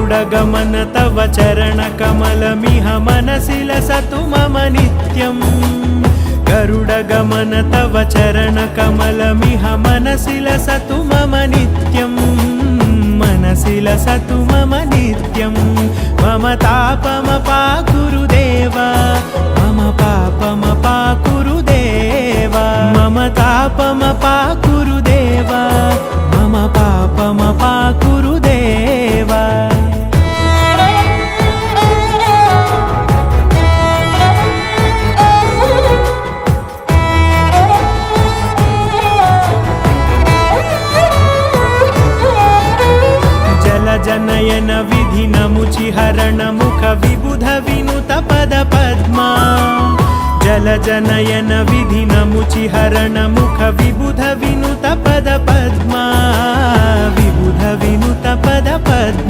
गरुडगमन तव चरणकमलमिह मनसि लसतु मम नित्यम् गरुडगमन तव चरणकमलमिह मनसि लसतु मम नित्यम् मनसि लसतु मम नित्यम् मम तापमपाकुरुदेव मम पापमपाकुरुदेव मम तापमपाकुरुदेव मम पापमपाकुरुदेव जनयन विधिनमुचिहरण मुख विबुध विनुत पद पद्मा जलजनयन विधिनमुचिहरण मुख विबुध विनुत पद पद्मा विबुध विनुत पद पद्मा।